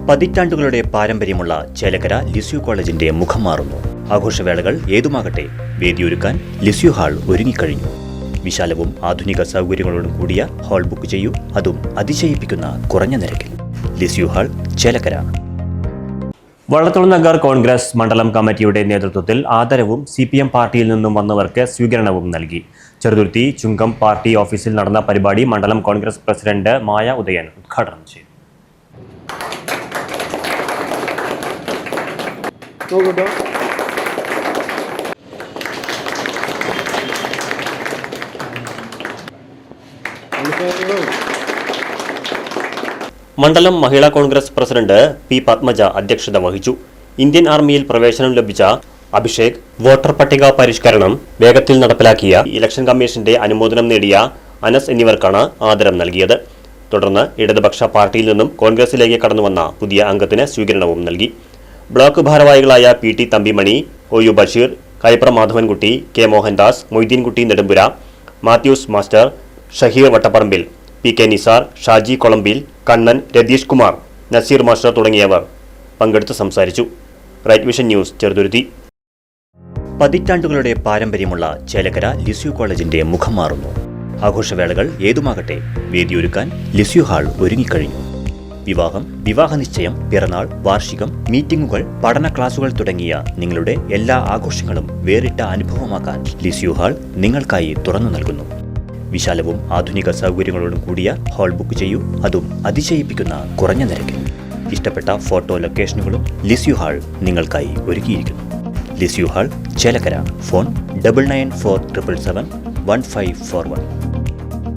പതിറ്റാണ്ടുകളുടെ പാരമ്പര്യമുള്ള ചേലക്കര ലിസ്യു കോളേജിന്റെ മുഖം മാറുന്നു. ആഘോഷവേളകൾ ഏതുമാകട്ടെ, വേദിയൊരുക്കാൻ ലിസ്യു ഹാൾ ഒരുങ്ങിക്കഴിഞ്ഞു. വിശാലവും ആധുനിക സൗകര്യങ്ങളോടും കൂടിയ ഹാൾ ബുക്ക് ചെയ്യൂ, അതും അതിശയിപ്പിക്കുന്ന കുറഞ്ഞ നിരക്കിൽ. Lisieux hall, Chelakkara. Vallathol Nagar Congress മണ്ഡലം കമ്മിറ്റിയുടെ നേതൃത്വത്തിൽ ആദരവും CPM പാർട്ടിയിൽ നിന്നും വന്നവർക്ക് സ്വീകരണവും നൽകി. ചെറുതുരുത്തി ചുങ്കം പാർട്ടി ഓഫീസിൽ നടന്ന പരിപാടി മണ്ഡലം കോൺഗ്രസ് പ്രസിഡന്റ് മായ ഉദയൻ ഉദ്ഘാടനം ചെയ്തു. മണ്ഡലം മഹിളാ കോൺഗ്രസ് പ്രസിഡന്റ് P. പത്മജ അധ്യക്ഷത വഹിച്ചു. ഇന്ത്യൻ ആർമിയിൽ പ്രവേശനം ലഭിച്ച അഭിഷേക്, വോട്ടർ പട്ടിക പരിഷ്കരണം വേഗത്തിൽ നടപ്പിലാക്കിയ ഇലക്ഷൻ കമ്മീഷന്റെ അനുമോദനം നേടിയ അനസ് എന്നിവർക്കാണ് ആദരം നൽകിയത്. തുടർന്ന് ഇടതുപക്ഷ പാർട്ടിയിൽ നിന്നും കോൺഗ്രസിലേക്ക് കടന്നുവന്ന പുതിയ അംഗത്തിന് സ്വീകരണവും നൽകി. ബ്ലോക്ക് ഭാരവാഹികളായ PT Thampimani, OU Basheer, Kaipra Madhavankutty, K. Mohandas, Moideenkutty Nedumpura, Mathews master, Shaheer Vattaparambil, PK Nisar, Shaji Kolambil, Kannan, Ratheesh Kumar, Naseer master തുടങ്ങിയവർ പങ്കെടുത്ത് സംസാരിച്ചു. Right vision news, Cheruthuruthy. പതിറ്റാണ്ടുകളുടെ പാരമ്പര്യമുള്ള ചേലക്കര ലിസ്യു കോളേജിന്റെ മുഖം മാറുന്നു. ആഘോഷവേളകൾ ഏതുമാകട്ടെ, വേദിയൊരുക്കാൻ ലിസ്യു ഹാൾ ഒരുങ്ങിക്കഴിഞ്ഞു. വിവാഹം, വിവാഹ നിശ്ചയം, പിറന്നാൾ, വാർഷികം, മീറ്റിംഗുകൾ, പഠന ക്ലാസുകൾ തുടങ്ങിയ നിങ്ങളുടെ എല്ലാ ആഘോഷങ്ങളും വേറിട്ട അനുഭവമാക്കാൻ ലിസ്യു ഹാൾ നിങ്ങൾക്കായി തുറന്നു നൽകുന്നു. വിശാലവും ആധുനിക സൗകര്യങ്ങളോടും കൂടിയ ഹാൾ ബുക്ക് ചെയ്യൂ, അതും അതിശയിപ്പിക്കുന്ന കുറഞ്ഞ നിരക്കിൽ. ഇഷ്ടപ്പെട്ട ഫോട്ടോ ലൊക്കേഷനുകളും ലിസ്യു ഹാൾ നിങ്ങൾക്കായി ഒരുക്കിയിരിക്കുന്നു. Lisieux hall, Chelakkara. ഫോൺ 9947771541.